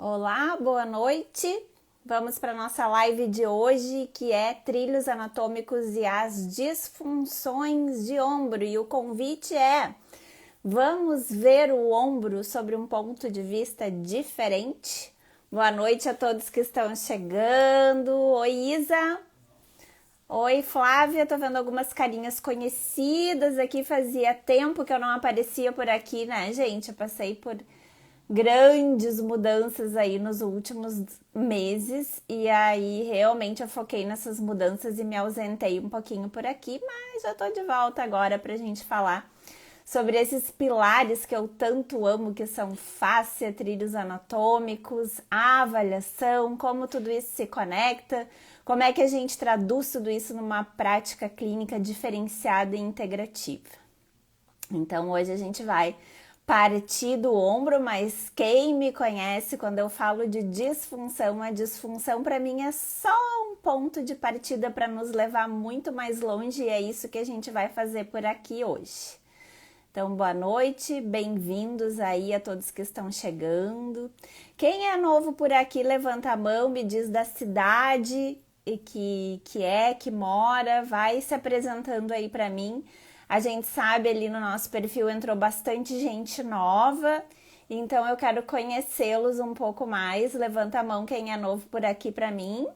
Olá, boa noite. Vamos para nossa live de hoje, que é trilhos anatômicos e as disfunções de ombro. E o convite é: vamos ver o ombro sobre um ponto de vista diferente. Boa noite a todos que estão chegando. Oi, Isa. Oi, Flávia. Tô vendo algumas carinhas conhecidas aqui. Fazia tempo que eu não aparecia por aqui, né, gente? Eu passei por grandes mudanças aí nos últimos meses e aí realmente eu foquei nessas mudanças e me ausentei um pouquinho por aqui, mas já tô de volta agora pra gente falar sobre esses pilares que eu tanto amo, que são fáscia, trilhos anatômicos, avaliação, como tudo isso se conecta, como é que a gente traduz tudo isso numa prática clínica diferenciada e integrativa. Então hoje a gente vai partir do ombro, mas quem me conhece, quando eu falo de disfunção, a disfunção para mim é só um ponto de partida para nos levar muito mais longe e é isso que a gente vai fazer por aqui hoje. Então, boa noite, bem-vindos aí a todos que estão chegando. Quem é novo por aqui, levanta a mão, me diz da cidade e que mora, vai se apresentando aí para mim. A gente sabe ali no nosso perfil entrou bastante gente nova, então eu quero conhecê-los um pouco mais. Levanta a mão quem é novo por aqui para mim.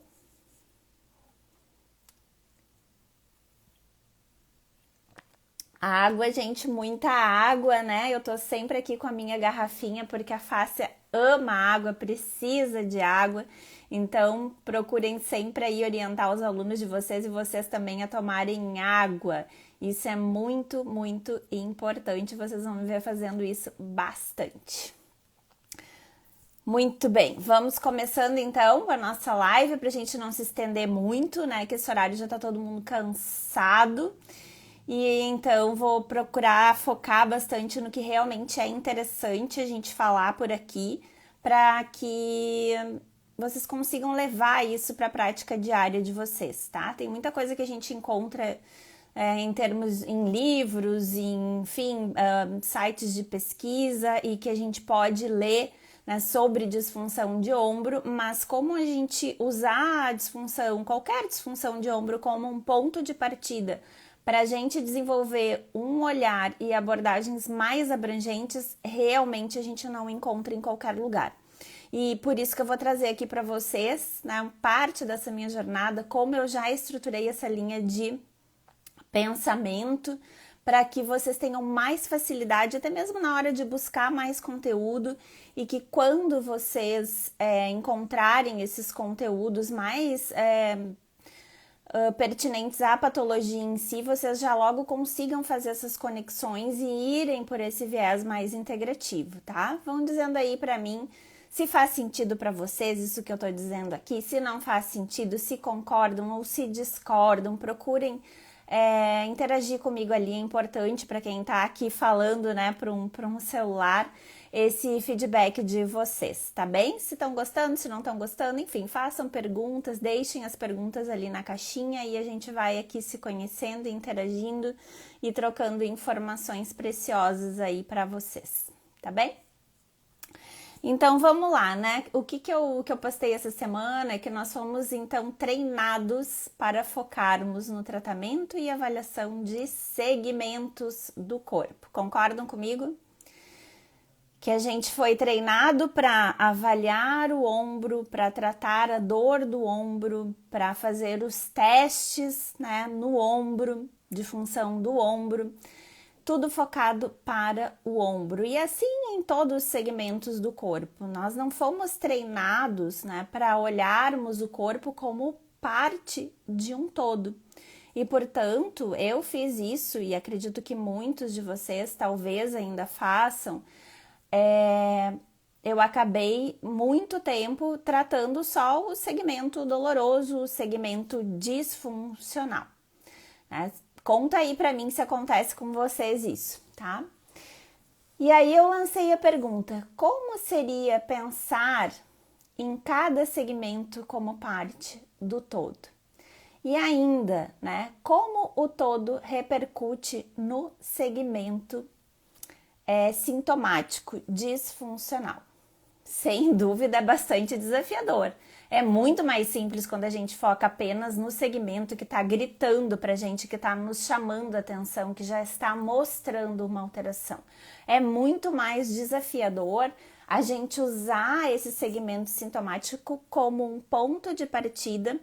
Água, gente, muita água, né? Eu tô sempre aqui com a minha garrafinha porque a fáscia ama água, precisa de água. Então, procurem sempre aí orientar os alunos de vocês e vocês também a tomarem água. Isso é muito, muito importante. Vocês vão me ver fazendo isso bastante. Muito bem, vamos começando então a nossa live pra gente não se estender muito, né? Que esse horário já tá todo mundo cansado. E então vou procurar focar bastante no que realmente é interessante a gente falar por aqui, para que vocês consigam levar isso para a prática diária de vocês, tá? Tem muita coisa que a gente encontra em termos em livros, enfim, sites de pesquisa e que a gente pode ler, né, sobre disfunção de ombro, mas como a gente usar a disfunção, qualquer disfunção de ombro como um ponto de partida para a gente desenvolver um olhar e abordagens mais abrangentes, realmente a gente não encontra em qualquer lugar. E por isso que eu vou trazer aqui para vocês, né, parte dessa minha jornada, como eu já estruturei essa linha de pensamento, para que vocês tenham mais facilidade, até mesmo na hora de buscar mais conteúdo, e que quando vocês encontrarem esses conteúdos mais pertinentes à patologia em si, vocês já logo consigam fazer essas conexões e irem por esse viés mais integrativo, tá? Vão dizendo aí para mim se faz sentido para vocês isso que eu tô dizendo aqui, se não faz sentido, se concordam ou se discordam, procurem interagir comigo ali, é importante para quem tá aqui falando, né, para um celular, esse feedback de vocês, tá bem? Se estão gostando, se não estão gostando, enfim, façam perguntas, deixem as perguntas ali na caixinha e a gente vai aqui se conhecendo, interagindo e trocando informações preciosas aí para vocês, tá bem? Então vamos lá, né? O que eu postei essa semana é que nós fomos então treinados para focarmos no tratamento e avaliação de segmentos do corpo. Concordam comigo? Que a gente foi treinado para avaliar o ombro, para tratar a dor do ombro, para fazer os testes, né, no ombro, de função do ombro, tudo focado para o ombro. E assim em todos os segmentos do corpo. Nós não fomos treinados, né, para olharmos o corpo como parte de um todo. E, portanto, eu fiz isso e acredito que muitos de vocês talvez ainda façam. Eu acabei muito tempo tratando só o segmento doloroso, o segmento disfuncional, né? Conta aí pra mim se acontece com vocês isso, tá? E aí eu lancei a pergunta: como seria pensar em cada segmento como parte do todo? E ainda, né, como o todo repercute no segmento sintomático, disfuncional, Sem dúvida é bastante desafiador. É muito mais simples quando a gente foca apenas no segmento que está gritando para a gente, que está nos chamando a atenção, que já está mostrando uma alteração. É muito mais desafiador a gente usar esse segmento sintomático como um ponto de partida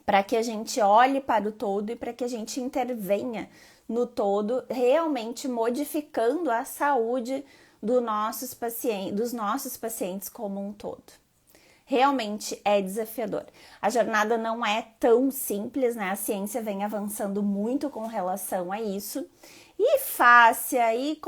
para que a gente olhe para o todo e para que a gente intervenha no todo, realmente modificando a saúde dos nossos pacientes como um todo. Realmente é desafiador. A jornada não é tão simples, né? A ciência vem avançando muito com relação a isso. E fáscia, e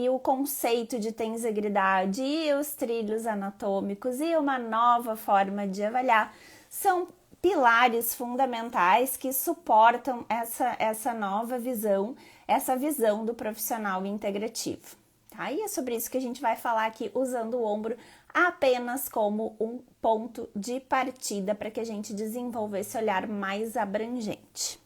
o conceito de tensegridade, e os trilhos anatômicos, e uma nova forma de avaliar, são pilares fundamentais que suportam essa nova visão, essa visão do profissional integrativo. Tá? E é sobre isso que a gente vai falar aqui, usando o ombro apenas como um ponto de partida para que a gente desenvolva esse olhar mais abrangente.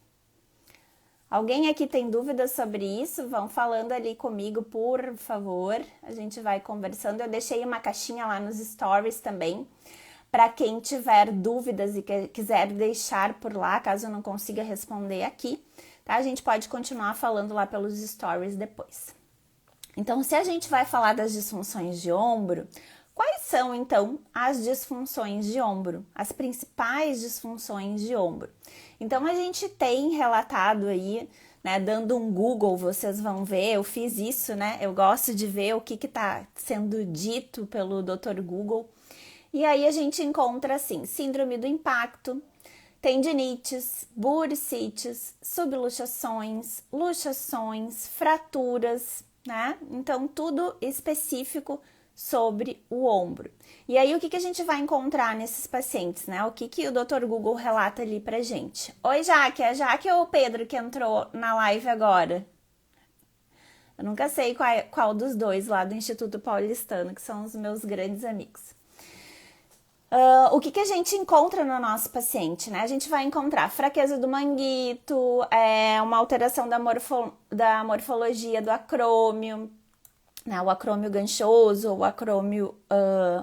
Alguém aqui tem dúvidas sobre isso? Vão falando ali comigo, por favor. A gente vai conversando. Eu deixei uma caixinha lá nos stories também, para quem tiver dúvidas e quiser deixar por lá, caso eu não consiga responder aqui, tá? A gente pode continuar falando lá pelos stories depois. Então, se a gente vai falar das disfunções de ombro, quais são, então, as disfunções de ombro? As principais disfunções de ombro. Então, a gente tem relatado aí, né, dando um Google, vocês vão ver, eu fiz isso, né? Eu gosto de ver o que está sendo dito pelo Dr. Google. E aí a gente encontra, assim, síndrome do impacto, tendinites, bursites, subluxações, luxações, fraturas, né? Então, tudo específico sobre o ombro. E aí, o que a gente vai encontrar nesses pacientes, né? O que o Dr. Google relata ali pra gente? Oi, Jaque, é a Jaque ou o Pedro que entrou na live agora? Eu nunca sei qual dos dois lá do Instituto Paulistano, que são os meus grandes amigos. O que a gente encontra no nosso paciente, né? A gente vai encontrar fraqueza do manguito, uma alteração da morfologia do acrômio, né? O acrômio ganchoso, o acrômio...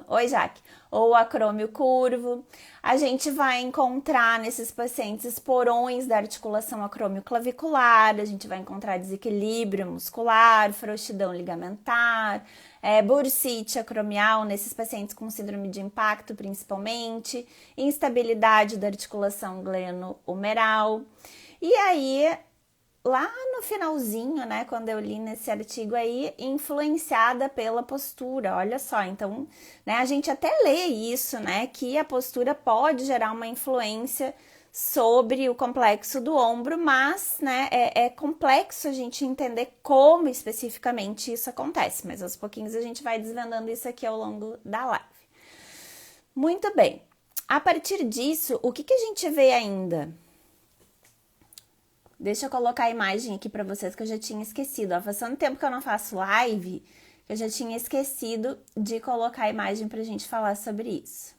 Oi, Jaque! Ou o acrômio curvo. A gente vai encontrar nesses pacientes esporões da articulação acrômio-clavicular, a gente vai encontrar desequilíbrio muscular, frouxidão ligamentar, bursite acromial nesses pacientes com síndrome de impacto principalmente, instabilidade da articulação gleno-humeral. E aí, lá no finalzinho, né, quando eu li nesse artigo aí, influenciada pela postura, olha só, então, né, a gente até lê isso, né, que a postura pode gerar uma influência sobre o complexo do ombro, mas, né, é complexo a gente entender como especificamente isso acontece, mas aos pouquinhos a gente vai desvendando isso aqui ao longo da live. Muito bem, a partir disso, o que a gente vê ainda? Deixa eu colocar a imagem aqui para vocês que eu já tinha esquecido. Ó, faz tanto tempo que eu não faço live que eu já tinha esquecido de colocar a imagem para a gente falar sobre isso.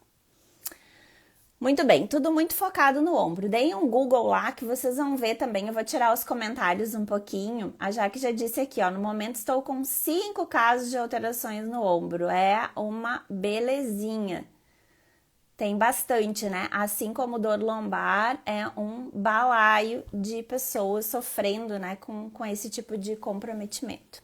Muito bem, tudo muito focado no ombro. Deem um Google lá que vocês vão ver também. Eu vou tirar os comentários um pouquinho. A Jaque já disse aqui, ó, no momento estou com 5 casos de alterações no ombro. É uma belezinha. Tem bastante, né? Assim como dor lombar, é um balaio de pessoas sofrendo, né, com esse tipo de comprometimento.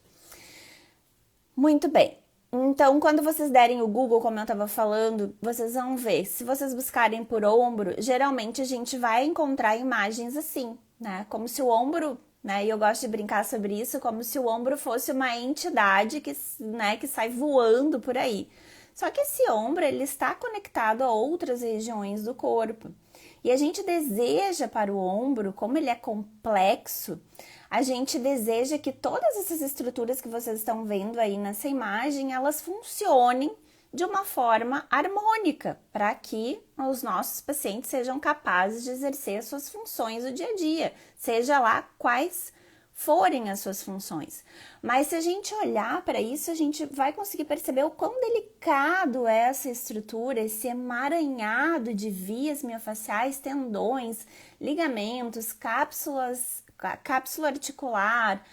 Muito bem. Então, quando vocês derem o Google, como eu estava falando, vocês vão ver. Se vocês buscarem por ombro, geralmente a gente vai encontrar imagens assim, né? Como se o ombro, né? E eu gosto de brincar sobre isso, como se o ombro fosse uma entidade que sai voando por aí. Só que esse ombro, ele está conectado a outras regiões do corpo. E a gente deseja para o ombro, como ele é complexo, a gente deseja que todas essas estruturas que vocês estão vendo aí nessa imagem, elas funcionem de uma forma harmônica, para que os nossos pacientes sejam capazes de exercer as suas funções do dia a dia, seja lá quais forem as suas funções. Mas se a gente olhar para isso, a gente vai conseguir perceber o quão delicado é essa estrutura, esse emaranhado de vias miofasciais, tendões, ligamentos, cápsula articular,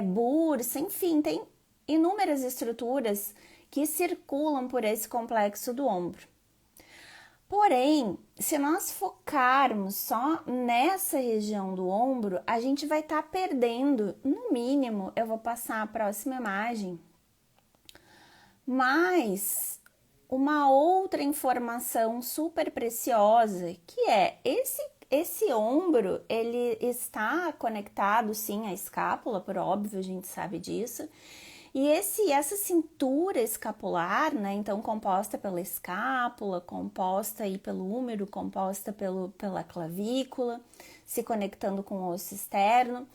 bursa, enfim, tem inúmeras estruturas que circulam por esse complexo do ombro. Porém, se nós focarmos só nessa região do ombro, a gente vai estar perdendo, no mínimo, eu vou passar a próxima imagem, mas uma outra informação super preciosa, que é esse ombro, ele está conectado sim à escápula, por óbvio, a gente sabe disso. E essa cintura escapular, né, então composta pela escápula, composta aí pelo húmero, composta pela clavícula, se conectando com o osso externo,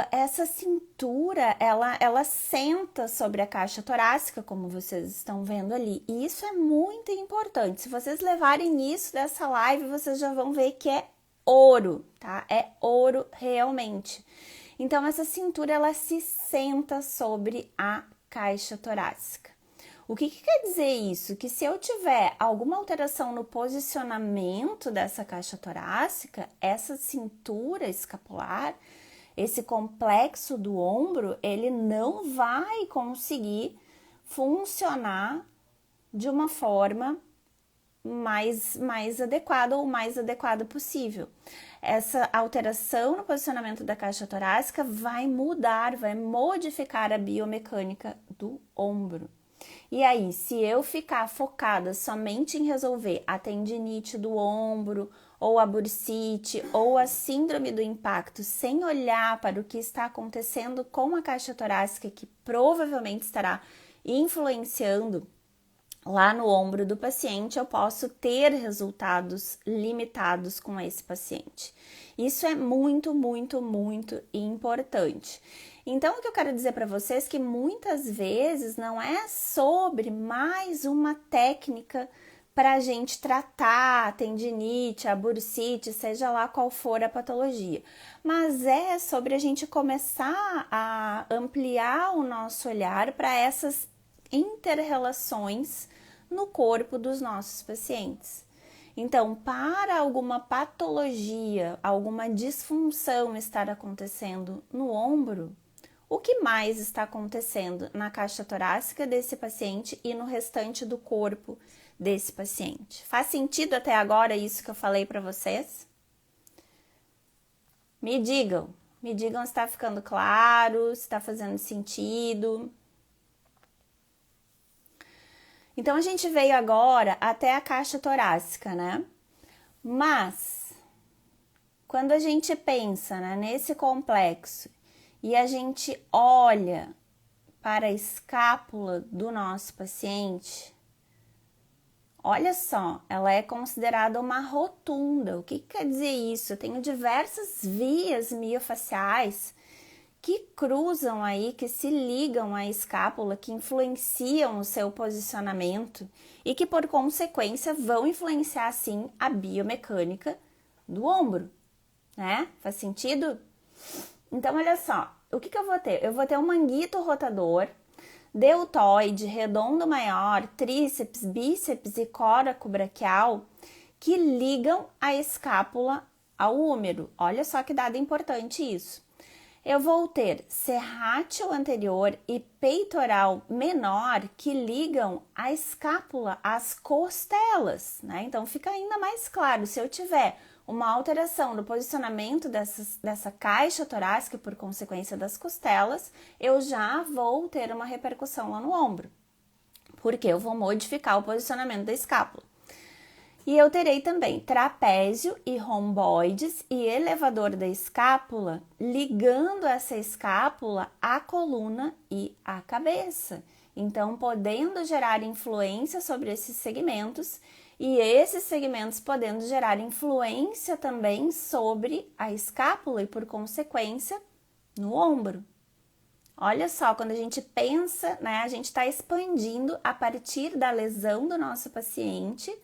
essa cintura, ela senta sobre a caixa torácica, como vocês estão vendo ali, e isso é muito importante. Se vocês levarem isso dessa live, vocês já vão ver que é ouro, tá? É ouro realmente. Então, essa cintura, ela se senta sobre a caixa torácica. O que quer dizer isso? Que se eu tiver alguma alteração no posicionamento dessa caixa torácica, essa cintura escapular, esse complexo do ombro, ele não vai conseguir funcionar de uma forma mais adequada ou mais adequada possível. Essa alteração no posicionamento da caixa torácica vai modificar a biomecânica do ombro. E aí, se eu ficar focada somente em resolver a tendinite do ombro, ou a bursite, ou a síndrome do impacto, sem olhar para o que está acontecendo com a caixa torácica, que provavelmente estará influenciando lá no ombro do paciente, eu posso ter resultados limitados com esse paciente. Isso é muito, muito, muito importante. Então, o que eu quero dizer para vocês é que muitas vezes não é sobre mais uma técnica para a gente tratar a tendinite, a bursite, seja lá qual for a patologia, mas é sobre a gente começar a ampliar o nosso olhar para essas inter-relações no corpo dos nossos pacientes. Então, para alguma patologia, alguma disfunção estar acontecendo no ombro, o que mais está acontecendo na caixa torácica desse paciente e no restante do corpo desse paciente? Faz sentido até agora isso que eu falei para vocês? Me digam se está ficando claro, se está fazendo sentido. Então, a gente veio agora até a caixa torácica, né? Mas, quando a gente pensa, né, nesse complexo e a gente olha para a escápula do nosso paciente, olha só, ela é considerada uma rotunda. O que quer dizer isso? Eu tenho diversas vias miofaciais que cruzam aí, que se ligam à escápula, que influenciam o seu posicionamento e que, por consequência, vão influenciar, sim, a biomecânica do ombro, né? Faz sentido? Então, olha só, o que eu vou ter? Eu vou ter um manguito rotador, deltoide, redondo maior, tríceps, bíceps e córaco braquial, que ligam a escápula ao húmero. Olha só que dado importante isso. Eu vou ter serrátil anterior e peitoral menor que ligam a escápula às costelas, né? Então, fica ainda mais claro, se eu tiver uma alteração no posicionamento dessa caixa torácica por consequência das costelas, eu já vou ter uma repercussão lá no ombro, porque eu vou modificar o posicionamento da escápula. E eu terei também trapézio e romboides e elevador da escápula, ligando essa escápula à coluna e à cabeça. Então, podendo gerar influência sobre esses segmentos e esses segmentos podendo gerar influência também sobre a escápula e, por consequência, no ombro. Olha só, quando a gente pensa, né, a gente está expandindo a partir da lesão do nosso paciente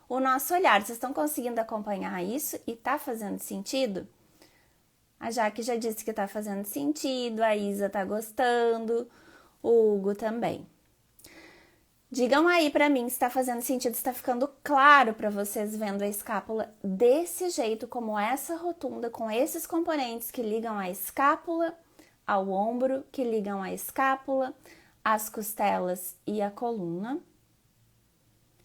o nosso olhar. Vocês estão conseguindo acompanhar isso e tá fazendo sentido? A Jaque já disse que tá fazendo sentido, a Isa tá gostando, o Hugo também. Digam aí pra mim se tá fazendo sentido, se tá ficando claro pra vocês vendo a escápula desse jeito, como essa rotunda, com esses componentes que ligam a escápula ao ombro, que ligam a escápula as costelas e a coluna,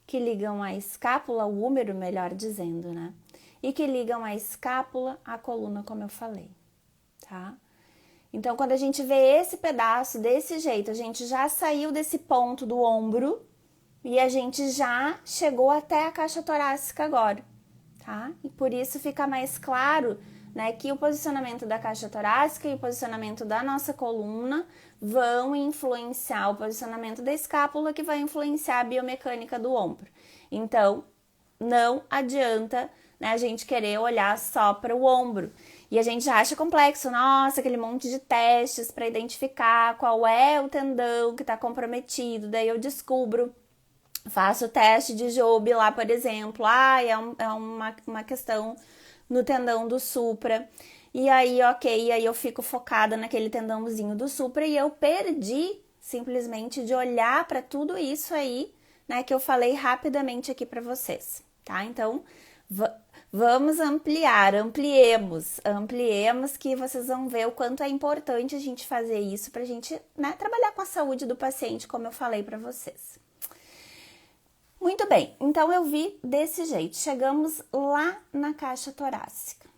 que ligam a escápula, o húmero, melhor dizendo, né? E que ligam a escápula à coluna, como eu falei, tá? Então, quando a gente vê esse pedaço desse jeito, a gente já saiu desse ponto do ombro e a gente já chegou até a caixa torácica agora, tá? E por isso fica mais claro, né, que o posicionamento da caixa torácica e o posicionamento da nossa coluna vão influenciar o posicionamento da escápula, que vai influenciar a biomecânica do ombro. Então, não adianta, né, a gente querer olhar só para o ombro. E a gente já acha complexo, nossa, aquele monte de testes para identificar qual é o tendão que está comprometido. Daí eu descubro, faço o teste de Jobe lá, por exemplo. É uma questão no tendão do supra. E aí, ok, aí eu fico focada naquele tendãozinho do supra e eu perdi simplesmente de olhar para tudo isso aí, né, que eu falei rapidamente aqui para vocês, tá? Então, vamos ampliemos que vocês vão ver o quanto é importante a gente fazer isso pra gente, né, trabalhar com a saúde do paciente, como eu falei para vocês. Muito bem, então eu vi desse jeito, chegamos lá na caixa torácica,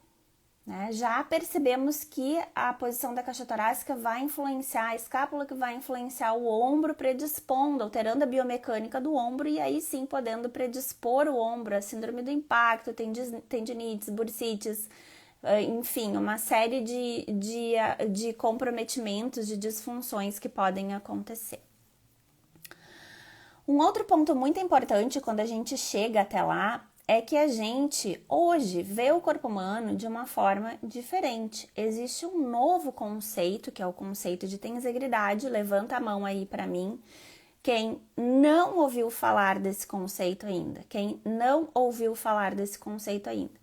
né? Já percebemos que a posição da caixa torácica vai influenciar a escápula, que vai influenciar o ombro, predispondo, alterando a biomecânica do ombro e aí sim podendo predispor o ombro a síndrome do impacto, tendinites, bursites, enfim, uma série de comprometimentos, de disfunções que podem acontecer. Um outro ponto muito importante quando a gente chega até lá é que a gente hoje vê o corpo humano de uma forma diferente. Existe um novo conceito, que é o conceito de tensegridade. Levanta a mão aí para mim. Quem não ouviu falar desse conceito ainda? Quem não ouviu falar desse conceito ainda?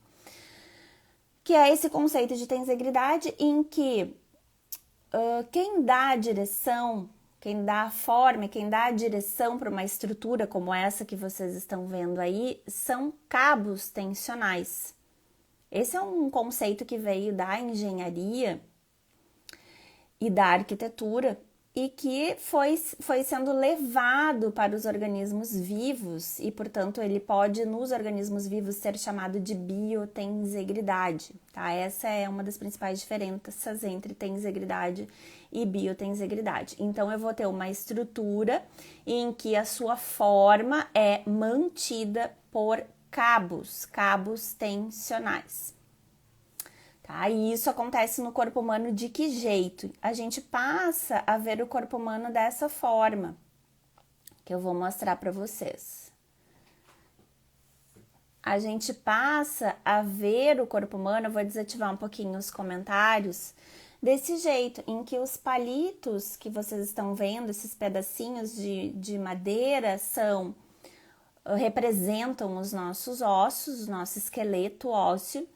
Que é esse conceito de tensegridade em que quem dá a direção, quem dá a forma, quem dá a direção para uma estrutura como essa que vocês estão vendo aí, são cabos tensionais. Esse é um conceito que veio da engenharia e da arquitetura e que foi sendo levado para os organismos vivos e, portanto, ele pode, nos organismos vivos, ser chamado de biotensegridade, tá? Essa é uma das principais diferenças entre tensegridade e biotensegridade. Então, eu vou ter uma estrutura em que a sua forma é mantida por cabos tensionais. Tá? E isso acontece no corpo humano de que jeito? A gente passa a ver o corpo humano dessa forma, que eu vou mostrar para vocês. A gente passa a ver o corpo humano, eu vou desativar um pouquinho os comentários, desse jeito, em que os palitos que vocês estão vendo, esses pedacinhos de madeira, representam os nossos ossos, o nosso esqueleto ósseo,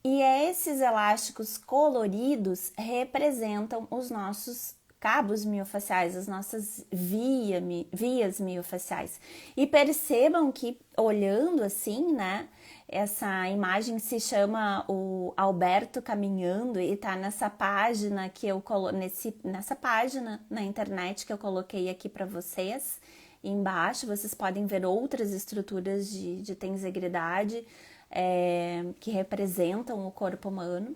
e esses elásticos coloridos representam os nossos cabos miofaciais, as nossas vias miofaciais. E percebam que, olhando assim, né, essa imagem se chama o Alberto Caminhando e tá nessa página que eu nessa página na internet que eu coloquei aqui para vocês. Embaixo vocês podem ver outras estruturas de tensegridade, que representam o corpo humano.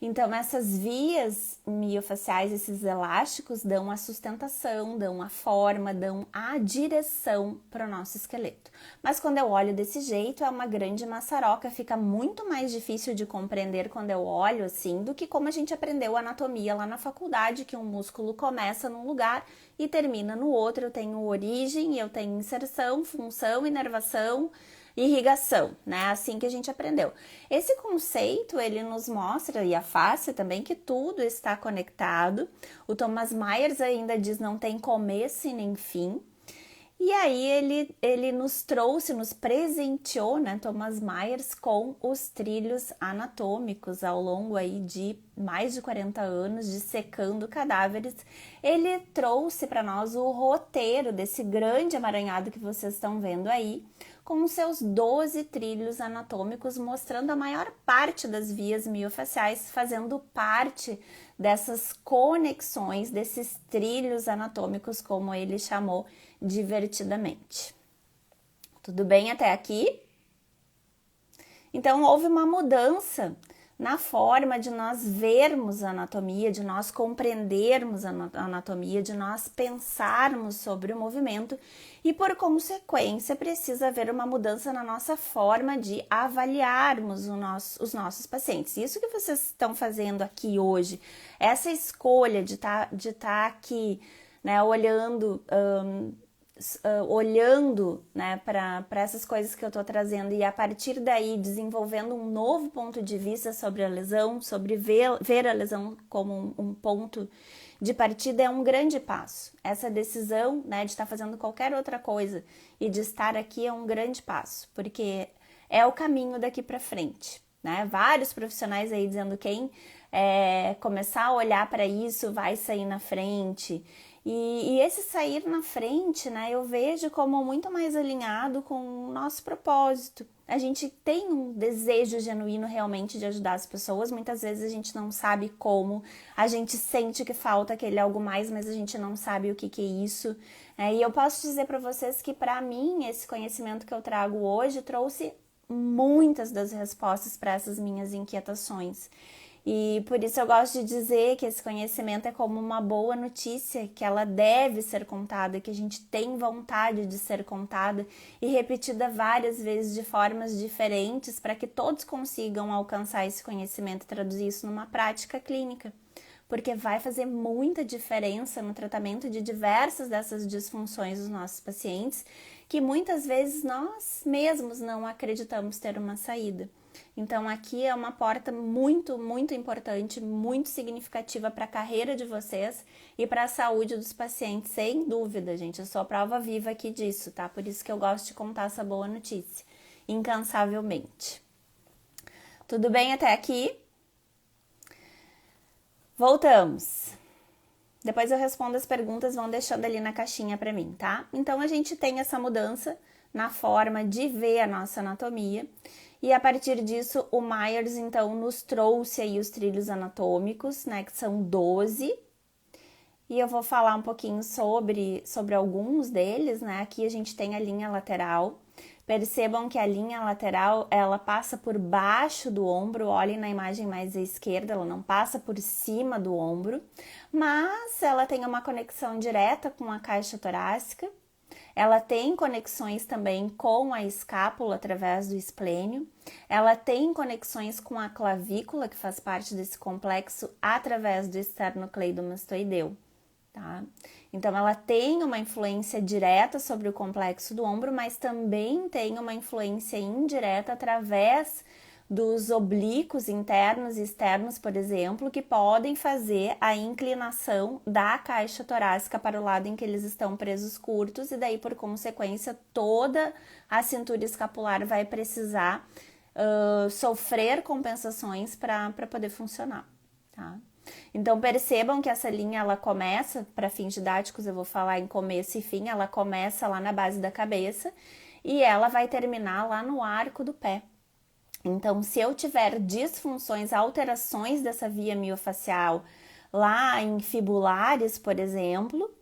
Então, essas vias miofaciais, esses elásticos, dão a sustentação, dão a forma, dão a direção para o nosso esqueleto. Mas quando eu olho desse jeito, é uma grande maçaroca, fica muito mais difícil de compreender quando eu olho assim, do que como a gente aprendeu anatomia lá na faculdade, que um músculo começa num lugar e termina no outro. Eu tenho origem, eu tenho inserção, função, inervação, irrigação, né? Assim que a gente aprendeu. Esse conceito, ele nos mostra, e a face também, que tudo está conectado. O Thomas Myers ainda diz não tem começo e nem fim. E aí ele nos trouxe, nos presenteou, né, Thomas Myers, com os trilhos anatômicos ao longo aí de mais de 40 anos dissecando cadáveres. Ele trouxe para nós o roteiro desse grande emaranhado que vocês estão vendo aí, com seus 12 trilhos anatômicos, mostrando a maior parte das vias miofaciais, fazendo parte dessas conexões, desses trilhos anatômicos, como ele chamou divertidamente. Tudo bem até aqui? Então, houve uma mudança na forma de nós vermos a anatomia, de nós compreendermos a anatomia, de nós pensarmos sobre o movimento e, por consequência, precisa haver uma mudança na nossa forma de avaliarmos os nossos pacientes. Isso que vocês estão fazendo aqui hoje, essa escolha de tá aqui, né, olhando né, para essas coisas que eu estou trazendo e a partir daí desenvolvendo um novo ponto de vista sobre a lesão, sobre ver a lesão como um ponto de partida é um grande passo. Essa decisão, né, de estar fazendo qualquer outra coisa e de estar aqui é um grande passo, porque é o caminho daqui para frente, né? Vários profissionais aí dizendo quem começar a olhar para isso vai sair na frente. E esse sair na frente, né, eu vejo como muito mais alinhado com o nosso propósito. A gente tem um desejo genuíno realmente de ajudar as pessoas, muitas vezes a gente não sabe como, a gente sente que falta aquele algo mais, mas a gente não sabe o que é isso. E eu posso dizer para vocês que para mim esse conhecimento que eu trago hoje trouxe muitas das respostas para essas minhas inquietações. E por isso eu gosto de dizer que esse conhecimento é como uma boa notícia, que ela deve ser contada, que a gente tem vontade de ser contada e repetida várias vezes de formas diferentes para que todos consigam alcançar esse conhecimento e traduzir isso numa prática clínica. Porque vai fazer muita diferença no tratamento de diversas dessas disfunções dos nossos pacientes, que muitas vezes nós mesmos não acreditamos ter uma saída. Então aqui é uma porta muito, muito importante, muito significativa para a carreira de vocês e para a saúde dos pacientes, sem dúvida, gente. Eu sou a prova viva aqui disso, tá? Por isso que eu gosto de contar essa boa notícia, incansavelmente. Tudo bem até aqui? Voltamos. Depois eu respondo as perguntas, vão deixando ali na caixinha para mim, tá? Então a gente tem essa mudança na forma de ver a nossa anatomia. E a partir disso, o Myers, então, nos trouxe aí os trilhos anatômicos, né, que são 12. E eu vou falar um pouquinho sobre alguns deles, né? Aqui a gente tem a linha lateral. Percebam que a linha lateral, ela passa por baixo do ombro, olhem na imagem mais à esquerda, ela não passa por cima do ombro, mas ela tem uma conexão direta com a caixa torácica. Ela tem conexões também com a escápula através do esplênio. Ela tem conexões com a clavícula, que faz parte desse complexo, através do esternocleidomastoideu, tá? Então, ela tem uma influência direta sobre o complexo do ombro, mas também tem uma influência indireta através dos oblíquos internos e externos, por exemplo, que podem fazer a inclinação da caixa torácica para o lado em que eles estão presos curtos e daí, por consequência, toda a cintura escapular vai precisar sofrer compensações para poder funcionar, tá? Então, percebam que essa linha, ela começa, para fins didáticos, eu vou falar em começo e fim, ela começa lá na base da cabeça e ela vai terminar lá no arco do pé. Então, se eu tiver disfunções, alterações dessa via miofacial lá em fibulares, por exemplo,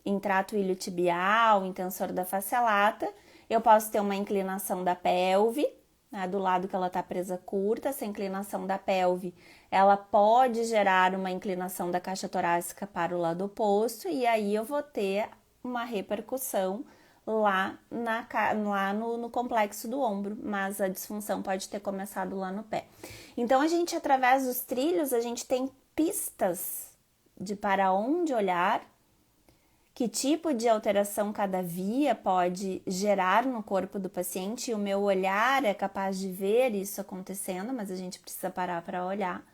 em trato iliotibial, em tensor da face lata, eu posso ter uma inclinação da pelve, né, do lado que ela está presa curta. Essa inclinação da pelve, ela pode gerar uma inclinação da caixa torácica para o lado oposto e aí eu vou ter uma repercussão lá no complexo do ombro, mas a disfunção pode ter começado lá no pé. Então, a gente, através dos trilhos, a gente tem pistas de para onde olhar, que tipo de alteração cada via pode gerar no corpo do paciente, e o meu olhar é capaz de ver isso acontecendo, mas a gente precisa parar para olhar.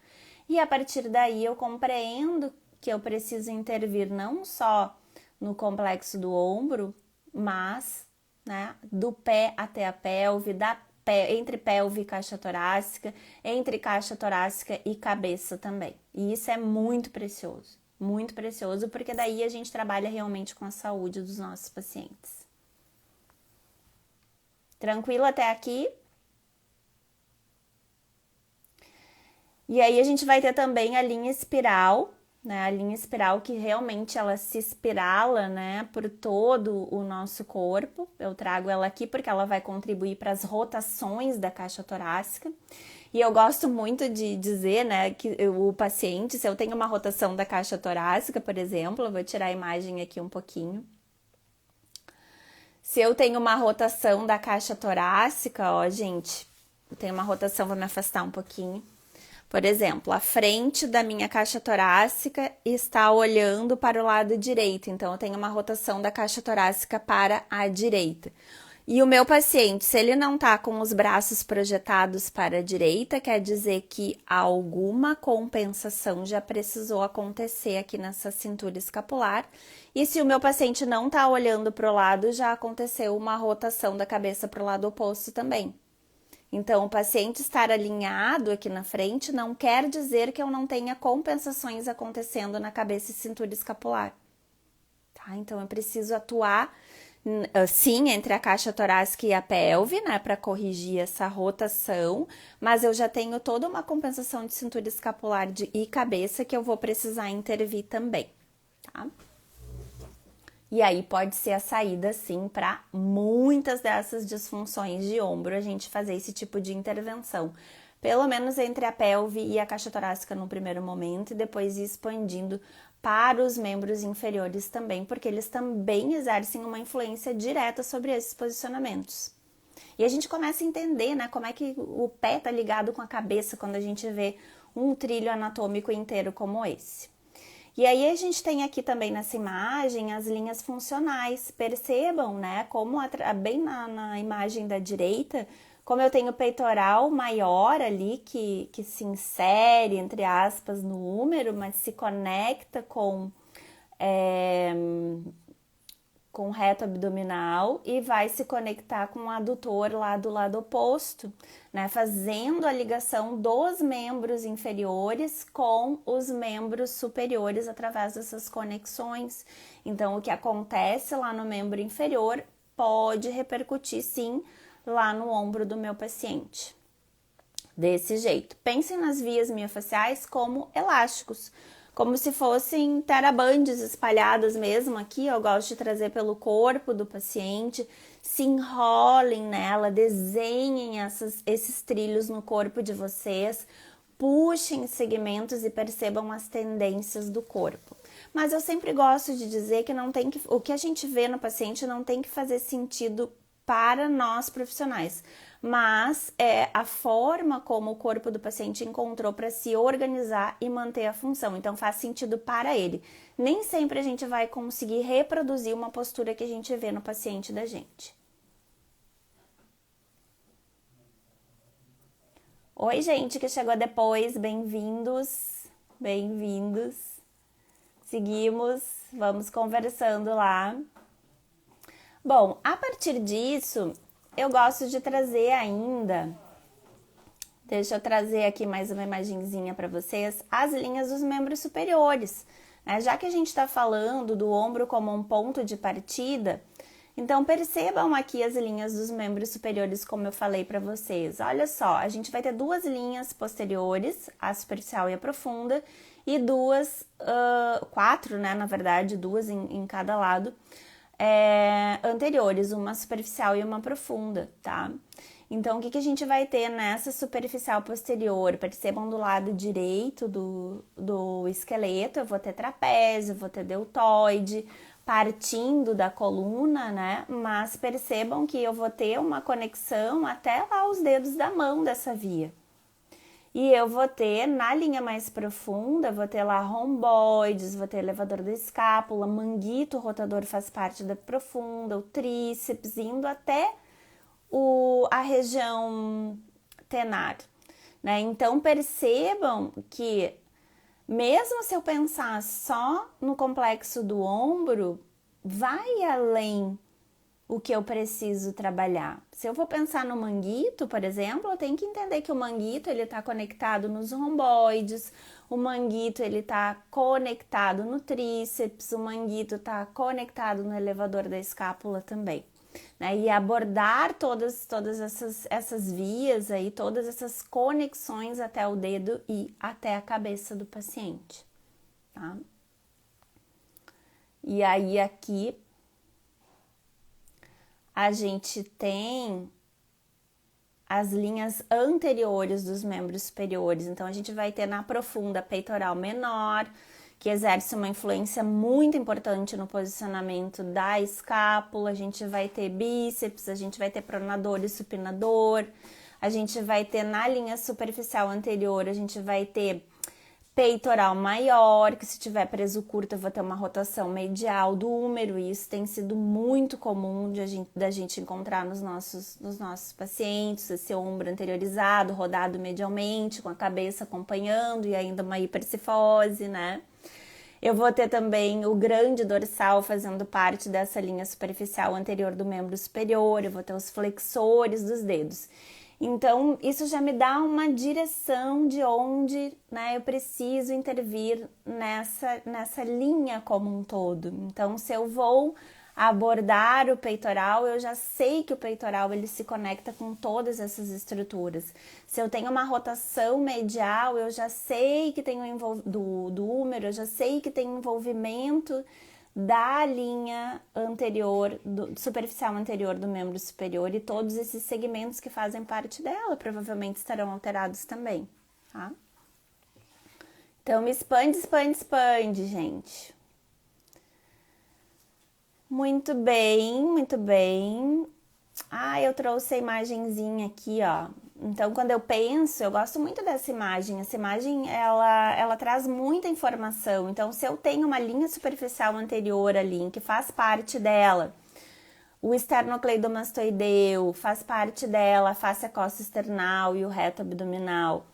E a partir daí eu compreendo que eu preciso intervir não só no complexo do ombro, mas, né, do pé até a pelve, entre pelve e caixa torácica, entre caixa torácica e cabeça também. E isso é muito precioso, porque daí a gente trabalha realmente com a saúde dos nossos pacientes. Tranquilo até aqui? E aí a gente vai ter também a linha espiral, né? A linha espiral que realmente ela se espirala, né, por todo o nosso corpo. Eu trago ela aqui porque ela vai contribuir para as rotações da caixa torácica. E eu gosto muito de dizer, né, que o paciente, se eu tenho uma rotação da caixa torácica, por exemplo, eu vou tirar a imagem aqui um pouquinho. Se eu tenho uma rotação da caixa torácica, ó, gente, eu tenho uma rotação, vou me afastar um pouquinho. Por exemplo, a frente da minha caixa torácica está olhando para o lado direito, então eu tenho uma rotação da caixa torácica para a direita. E o meu paciente, se ele não tá com os braços projetados para a direita, quer dizer que alguma compensação já precisou acontecer aqui nessa cintura escapular. E se o meu paciente não tá olhando para o lado, já aconteceu uma rotação da cabeça para o lado oposto também. Então, o paciente estar alinhado aqui na frente não quer dizer que eu não tenha compensações acontecendo na cabeça e cintura escapular. Tá? Então, eu preciso atuar, sim, entre a caixa torácica e a pelve, né, para corrigir essa rotação, mas eu já tenho toda uma compensação de cintura escapular e cabeça que eu vou precisar intervir também, tá? E aí pode ser a saída, sim, para muitas dessas disfunções de ombro, a gente fazer esse tipo de intervenção. Pelo menos entre a pelve e a caixa torácica no primeiro momento, e depois ir expandindo para os membros inferiores também, porque eles também exercem uma influência direta sobre esses posicionamentos. E a gente começa a entender, né, como é que o pé tá ligado com a cabeça quando a gente vê um trilho anatômico inteiro como esse. E aí a gente tem aqui também nessa imagem as linhas funcionais. Percebam, né, como bem na imagem da direita, como eu tenho o peitoral maior ali que se insere, entre aspas, no úmero, mas se conecta com o reto abdominal e vai se conectar com o adutor lá do lado oposto, né? Fazendo a ligação dos membros inferiores com os membros superiores através dessas conexões. Então, o que acontece lá no membro inferior pode repercutir, sim, lá no ombro do meu paciente. Desse jeito. Pensem nas vias miofaciais como elásticos, como se fossem terabandes espalhadas mesmo aqui, eu gosto de trazer pelo corpo do paciente, se enrolem nela, desenhem esses trilhos no corpo de vocês, puxem segmentos e percebam as tendências do corpo. Mas eu sempre gosto de dizer que o que a gente vê no paciente não tem que fazer sentido para nós profissionais, mas é a forma como o corpo do paciente encontrou para se organizar e manter a função, então faz sentido para ele. Nem sempre a gente vai conseguir reproduzir uma postura que a gente vê no paciente da gente. Oi, gente que chegou depois, bem-vindos, bem-vindos. Seguimos, vamos conversando lá. Bom, a partir disso, eu gosto de trazer ainda, deixa eu trazer aqui mais uma imagenzinha para vocês, as linhas dos membros superiores, né? Já que a gente está falando do ombro como um ponto de partida, então percebam aqui as linhas dos membros superiores, como eu falei para vocês. Olha só, a gente vai ter duas linhas posteriores, a superficial e a profunda, e quatro, né, na verdade, duas em cada lado, anteriores, uma superficial e uma profunda, tá? Então, o que a gente vai ter nessa superficial posterior? Percebam do lado direito do esqueleto, eu vou ter trapézio, vou ter deltoide, partindo da coluna, né? Mas percebam que eu vou ter uma conexão até lá os dedos da mão dessa via. E eu vou ter, na linha mais profunda, vou ter lá romboides, vou ter elevador da escápula, manguito rotador faz parte da profunda, o tríceps, indo até a região tenar, né? Então, percebam que, mesmo se eu pensar só no complexo do ombro, vai além o que eu preciso trabalhar. Se eu vou pensar no manguito, por exemplo, eu tenho que entender que o manguito ele está conectado nos romboides, o manguito ele está conectado no tríceps, o manguito está conectado no elevador da escápula também. Né? E abordar todas essas vias aí, todas essas conexões até o dedo e até a cabeça do paciente. Tá? E aí aqui a gente tem as linhas anteriores dos membros superiores. Então, a gente vai ter na profunda peitoral menor, que exerce uma influência muito importante no posicionamento da escápula. A gente vai ter bíceps, a gente vai ter pronador e supinador. A gente vai ter na linha superficial anterior, a gente vai ter peitoral maior, que se tiver preso curto eu vou ter uma rotação medial do húmero, e isso tem sido muito comum da gente encontrar nos nossos pacientes, esse ombro anteriorizado, rodado medialmente, com a cabeça acompanhando e ainda uma hipercifose, né? Eu vou ter também o grande dorsal fazendo parte dessa linha superficial anterior do membro superior, eu vou ter os flexores dos dedos. Então, isso já me dá uma direção de onde, né, eu preciso intervir nessa linha como um todo. Então, se eu vou abordar o peitoral, eu já sei que o peitoral ele se conecta com todas essas estruturas. Se eu tenho uma rotação medial, eu já sei que tem do húmero, eu já sei que tem envolvimento da linha anterior, superficial anterior do membro superior, e todos esses segmentos que fazem parte dela provavelmente estarão alterados também, tá? Então, expande, expande, expande, gente. Muito bem, muito bem. Ah, eu trouxe a imagenzinha aqui, ó. Então, quando eu penso, eu gosto muito dessa imagem. Essa imagem, ela traz muita informação. Então, se eu tenho uma linha superficial anterior ali, que faz parte dela, o esternocleidomastoideu, faz parte dela a face costa-external e o reto abdominal,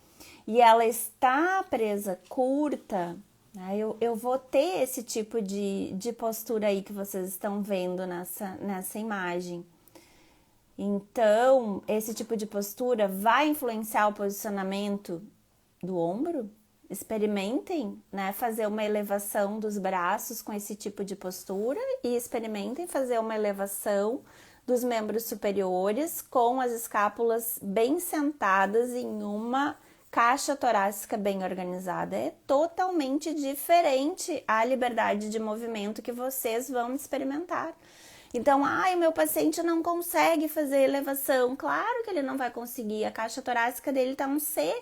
e ela está presa curta, né? Eu vou ter esse tipo de postura aí que vocês estão vendo nessa imagem. Então, esse tipo de postura vai influenciar o posicionamento do ombro? Experimentem, né, fazer uma elevação dos braços com esse tipo de postura e experimentem fazer uma elevação dos membros superiores com as escápulas bem sentadas em uma caixa torácica bem organizada. É totalmente diferente a liberdade de movimento que vocês vão experimentar. Então, o meu paciente não consegue fazer elevação. Claro que ele não vai conseguir. A caixa torácica dele tá um C.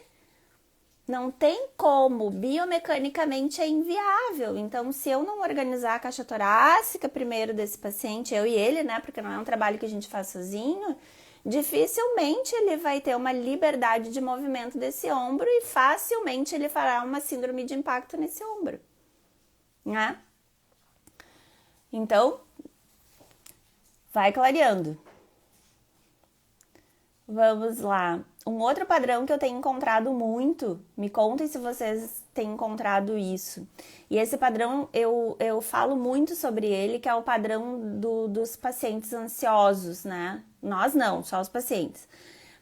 Não tem como. Biomecanicamente é inviável. Então, se eu não organizar a caixa torácica primeiro desse paciente, eu e ele, né? Porque não é um trabalho que a gente faz sozinho, dificilmente ele vai ter uma liberdade de movimento desse ombro e facilmente ele fará uma síndrome de impacto nesse ombro, né? Então, vai clareando. Vamos lá. Um outro padrão que eu tenho encontrado muito, me contem se vocês têm encontrado isso. E esse padrão, eu falo muito sobre ele, que é o padrão dos pacientes ansiosos, né? Nós não, só os pacientes.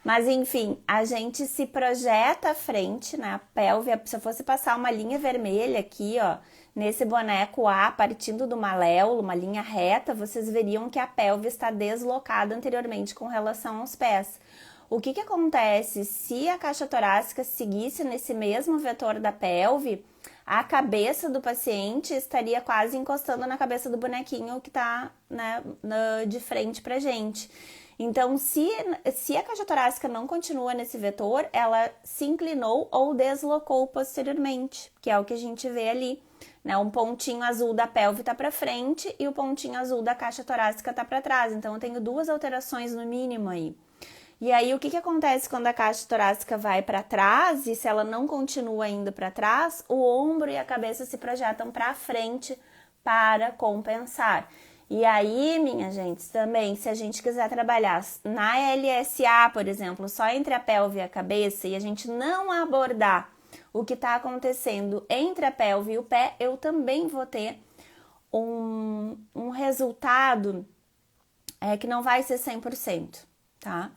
Mas, enfim, a gente se projeta à frente, né? A pelve, se eu fosse passar uma linha vermelha aqui, ó, nesse boneco A, partindo do maléolo, uma linha reta, vocês veriam que a pelve está deslocada anteriormente com relação aos pés. O que acontece se a caixa torácica seguisse nesse mesmo vetor da pelve? A cabeça do paciente estaria quase encostando na cabeça do bonequinho que está, né, de frente pra gente. Então, se a caixa torácica não continua nesse vetor, ela se inclinou ou deslocou posteriormente, que é o que a gente vê ali, né? Um pontinho azul da pelve está para frente e o pontinho azul da caixa torácica está para trás. Então, eu tenho duas alterações no mínimo aí. E aí, o que acontece quando a caixa torácica vai para trás e se ela não continua indo para trás, o ombro e a cabeça se projetam para frente para compensar. E aí, minha gente, também, se a gente quiser trabalhar na LSA, por exemplo, só entre a pelve e a cabeça, e a gente não abordar o que está acontecendo entre a pelve e o pé, eu também vou ter um resultado é que não vai ser 100%, tá?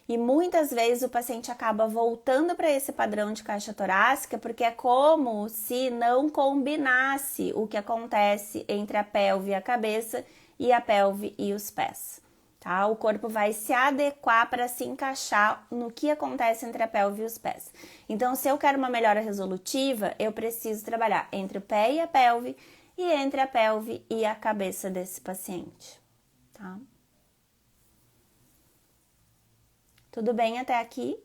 E muitas vezes o paciente acaba voltando para esse padrão de caixa torácica porque é como se não combinasse o que acontece entre a pelve e a cabeça e a pelve e os pés, tá? O corpo vai se adequar para se encaixar no que acontece entre a pelve e os pés. Então, se eu quero uma melhora resolutiva, eu preciso trabalhar entre o pé e a pelve e entre a pelve e a cabeça desse paciente, tá? Tudo bem até aqui?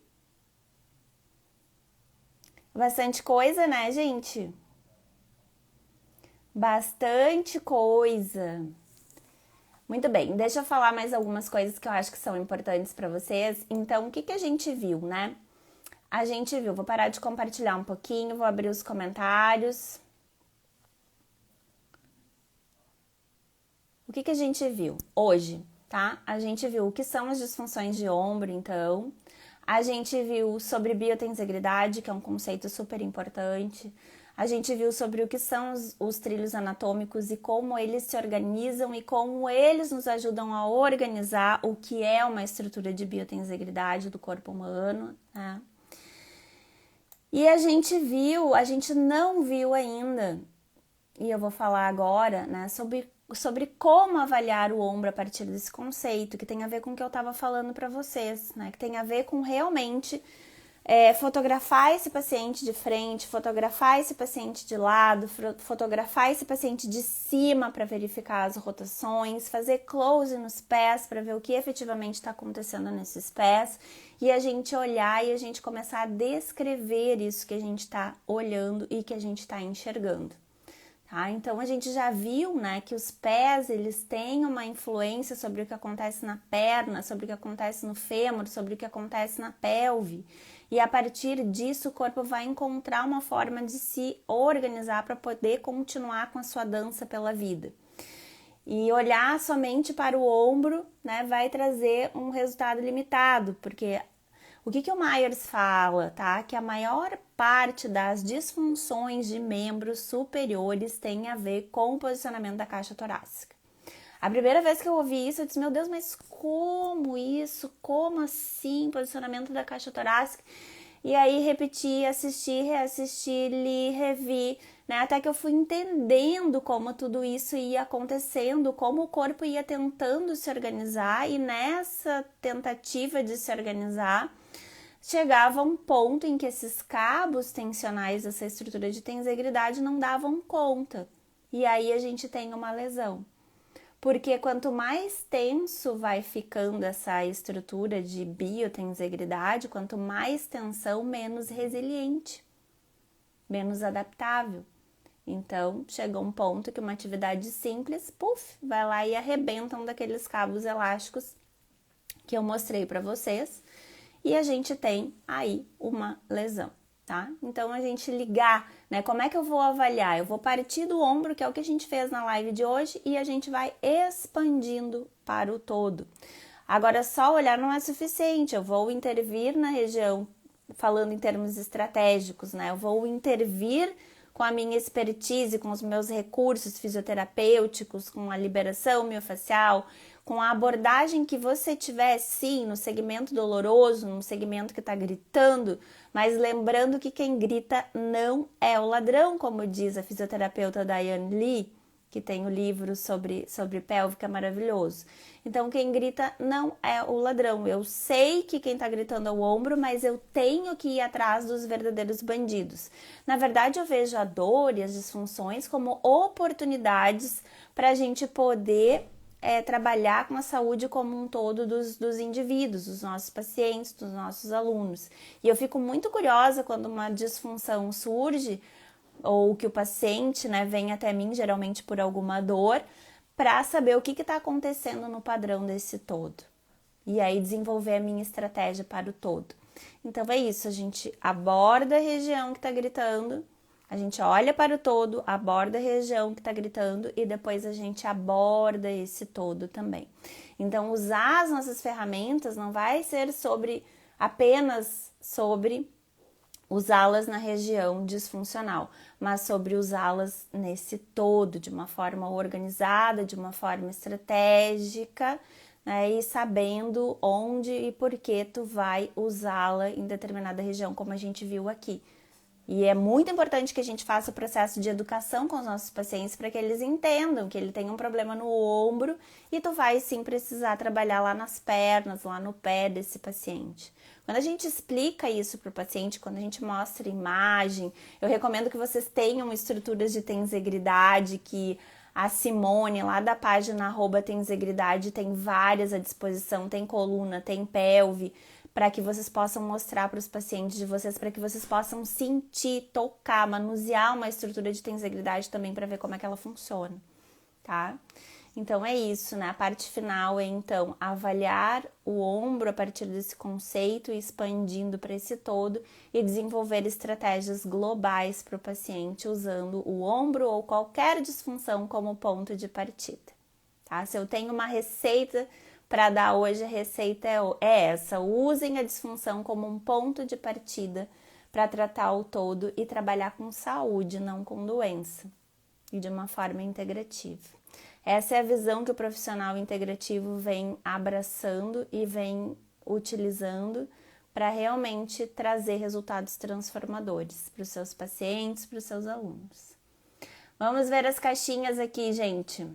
Bastante coisa, né, gente? Bastante coisa. Muito bem, deixa eu falar mais algumas coisas que eu acho que são importantes para vocês. Então, o que que a gente viu, né? A gente viu, vou parar de compartilhar um pouquinho, vou abrir os comentários. O que que a gente viu hoje, tá? A gente viu o que são as disfunções de ombro, então. A gente viu sobre biotensegridade, que é um conceito super importante. A gente viu sobre o que são os trilhos anatômicos e como eles se organizam e como eles nos ajudam a organizar o que é uma estrutura de biotensegridade do corpo humano, né? E a gente não viu ainda, e eu vou falar agora, né, sobre como avaliar o ombro a partir desse conceito, que tem a ver com o que eu estava falando para vocês, né? Que tem a ver com realmente fotografar esse paciente de frente, fotografar esse paciente de lado, fotografar esse paciente de cima para verificar as rotações, fazer close nos pés para ver o que efetivamente está acontecendo nesses pés e a gente olhar e a gente começar a descrever isso que a gente está olhando e que a gente está enxergando. Tá? Então, a gente já viu, né, que os pés, eles têm uma influência sobre o que acontece na perna, sobre o que acontece no fêmur, sobre o que acontece na pelve. E a partir disso, o corpo vai encontrar uma forma de se organizar para poder continuar com a sua dança pela vida. E olhar somente para o ombro, né, vai trazer um resultado limitado, porque o que o Myers fala, tá? Que a maior parte das disfunções de membros superiores tem a ver com o posicionamento da caixa torácica. A primeira vez que eu ouvi isso, eu disse, meu Deus, mas como isso? Como assim, posicionamento da caixa torácica? E aí repeti, assisti, reassisti, li, revi, né? Até que eu fui entendendo como tudo isso ia acontecendo, como o corpo ia tentando se organizar e nessa tentativa de se organizar, chegava um ponto em que esses cabos tensionais dessa estrutura de tensegridade não davam conta. E aí a gente tem uma lesão. Porque quanto mais tenso vai ficando essa estrutura de biotensegridade, quanto mais tensão, menos resiliente, menos adaptável. Então, chega um ponto que uma atividade simples, puf, vai lá e arrebenta um daqueles cabos elásticos que eu mostrei para vocês e a gente tem aí uma lesão, tá? Então, a gente ligar, né? Como é que eu vou avaliar? Eu vou partir do ombro, que é o que a gente fez na live de hoje, e a gente vai expandindo para o todo. Agora, só olhar não é suficiente, eu vou intervir na região, falando em termos estratégicos, né? Eu vou intervir com a minha expertise, com os meus recursos fisioterapêuticos, com a liberação miofacial, com a abordagem que você tiver, sim, no segmento doloroso, no segmento que está gritando, mas lembrando que quem grita não é o ladrão, como diz a fisioterapeuta Diane Lee, que tem o livro sobre pélvica maravilhoso. Então, quem grita não é o ladrão. Eu sei que quem está gritando é o ombro, mas eu tenho que ir atrás dos verdadeiros bandidos. Na verdade, eu vejo a dor e as disfunções como oportunidades para a gente poder trabalhar com a saúde como um todo dos indivíduos, dos nossos pacientes, dos nossos alunos. E eu fico muito curiosa quando uma disfunção surge, ou que o paciente, né, vem até mim, geralmente por alguma dor, para saber o que está acontecendo no padrão desse todo. E aí desenvolver a minha estratégia para o todo. Então é isso, a gente aborda a região que está gritando, a gente olha para o todo, aborda a região que está gritando e depois a gente aborda esse todo também. Então usar as nossas ferramentas não vai ser apenas sobre usá-las na região disfuncional, mas sobre usá-las nesse todo, de uma forma organizada, de uma forma estratégica, né, e sabendo onde e por que tu vai usá-la em determinada região, como a gente viu aqui. E é muito importante que a gente faça o processo de educação com os nossos pacientes para que eles entendam que ele tem um problema no ombro e tu vai sim precisar trabalhar lá nas pernas, lá no pé desse paciente. Quando a gente explica isso para o paciente, quando a gente mostra imagem, eu recomendo que vocês tenham estruturas de tensegridade, que a Simone, lá da página @tensegridade, tem várias à disposição, tem coluna, tem pelve, para que vocês possam mostrar para os pacientes de vocês, para que vocês possam sentir, tocar, manusear uma estrutura de tensegridade também para ver como é que ela funciona, tá? Então é isso, né? A parte final é então avaliar o ombro a partir desse conceito, expandindo para esse todo e desenvolver estratégias globais para o paciente usando o ombro ou qualquer disfunção como ponto de partida, tá? Se eu tenho uma receita para dar hoje, a receita é essa: usem a disfunção como um ponto de partida para tratar o todo e trabalhar com saúde, não com doença, e de uma forma integrativa. Essa é a visão que o profissional integrativo vem abraçando e vem utilizando para realmente trazer resultados transformadores para os seus pacientes, para os seus alunos. Vamos ver as caixinhas aqui, gente.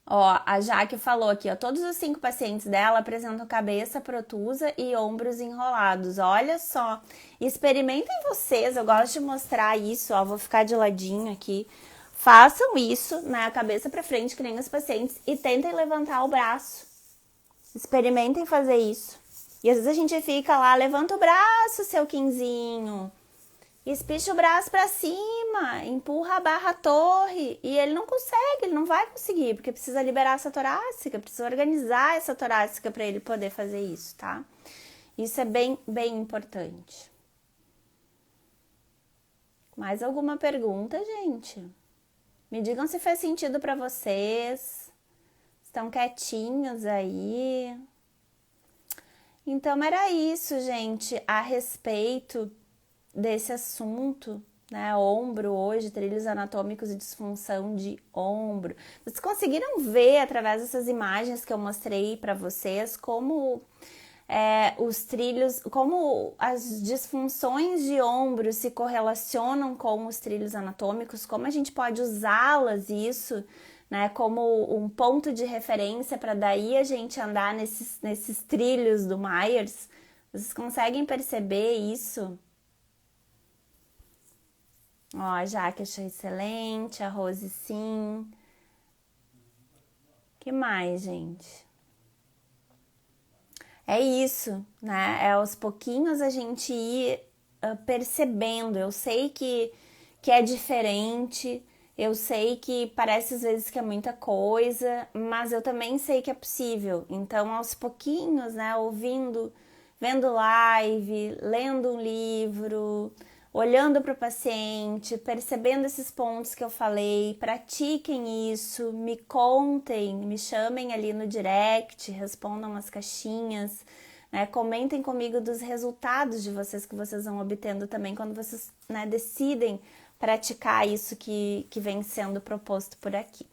Ó, a Jaque falou aqui, ó, todos os 5 pacientes dela apresentam cabeça protusa e ombros enrolados. Olha só, experimentem vocês, eu gosto de mostrar isso, ó, vou ficar de ladinho aqui. Façam isso, né, a cabeça para frente, que nem os pacientes, e tentem levantar o braço. Experimentem fazer isso. E às vezes a gente fica lá, levanta o braço, seu quinzinho. Espicha o braço para cima, empurra a barra torre e ele não consegue, ele não vai conseguir, porque precisa liberar essa torácica, precisa organizar essa torácica para ele poder fazer isso, tá? Isso é bem importante. Mais alguma pergunta, gente? Me digam se fez sentido para vocês. Estão quietinhos aí? Então era isso, gente, a respeito desse assunto, né, ombro hoje, trilhos anatômicos e disfunção de ombro. Vocês conseguiram ver através dessas imagens que eu mostrei para vocês como os trilhos, como as disfunções de ombro se correlacionam com os trilhos anatômicos, como a gente pode usá-las isso, né, como um ponto de referência para daí a gente andar nesses trilhos do Myers. Vocês conseguem perceber isso? Ó, a Jaque achou excelente, a Rose sim. Que mais, gente? É isso, né? É aos pouquinhos a gente ir percebendo. Eu sei que é diferente, eu sei que parece às vezes que é muita coisa, mas eu também sei que é possível. Então, aos pouquinhos, né? Ouvindo, vendo live, lendo um livro, olhando para o paciente, percebendo esses pontos que eu falei, pratiquem isso, me contem, me chamem ali no direct, respondam as caixinhas, né? Comentem comigo dos resultados de vocês que vocês vão obtendo também quando vocês, né, decidem praticar isso que vem sendo proposto por aqui.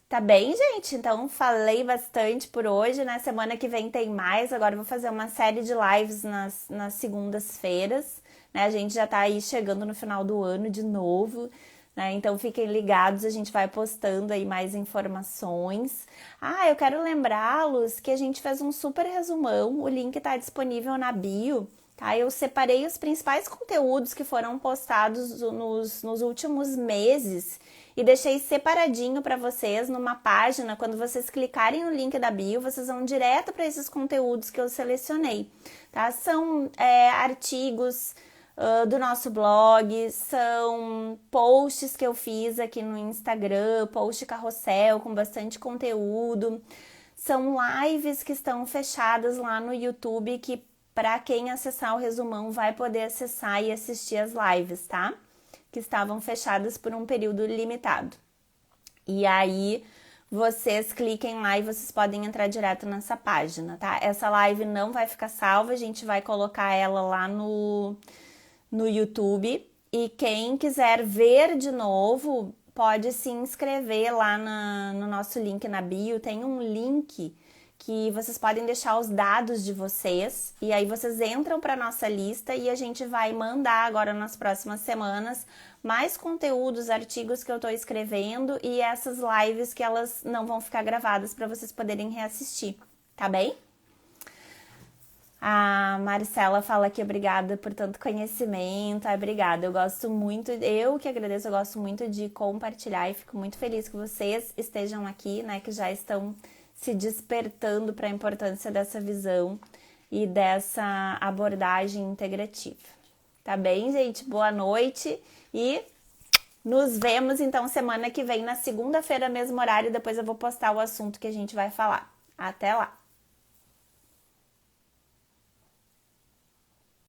Tá bem, gente? Então, falei bastante por hoje, né? Semana que vem tem mais. Agora eu vou fazer uma série de lives nas segundas-feiras, né? A gente já tá aí chegando no final do ano de novo, né? Então, fiquem ligados, a gente vai postando aí mais informações. Ah, eu quero lembrá-los que a gente fez um super resumão. O link tá disponível na bio, tá? Eu separei os principais conteúdos que foram postados nos últimos meses e deixei separadinho para vocês numa página. Quando vocês clicarem no link da bio, vocês vão direto para esses conteúdos que eu selecionei, tá? São artigos do nosso blog, são posts que eu fiz aqui no Instagram, post carrossel com bastante conteúdo, são lives que estão fechadas lá no YouTube que para quem acessar o resumão vai poder acessar e assistir as lives, tá? Que estavam fechadas por um período limitado. E aí, vocês cliquem lá e vocês podem entrar direto nessa página, tá? Essa live não vai ficar salva, a gente vai colocar ela lá no YouTube. E quem quiser ver de novo, pode se inscrever lá no nosso link na bio. Tem um link que vocês podem deixar os dados de vocês e aí vocês entram para nossa lista e a gente vai mandar agora nas próximas semanas mais conteúdos, artigos que eu estou escrevendo e essas lives que elas não vão ficar gravadas para vocês poderem reassistir, tá bem? A Marcela fala aqui, obrigada por tanto conhecimento. Obrigada, eu gosto muito, eu que agradeço, eu gosto muito de compartilhar e fico muito feliz que vocês estejam aqui, né, que já estão se despertando para a importância dessa visão e dessa abordagem integrativa. Tá bem, gente? Boa noite e nos vemos então semana que vem, na segunda-feira, mesmo horário. Depois eu vou postar o assunto que a gente vai falar. Até lá!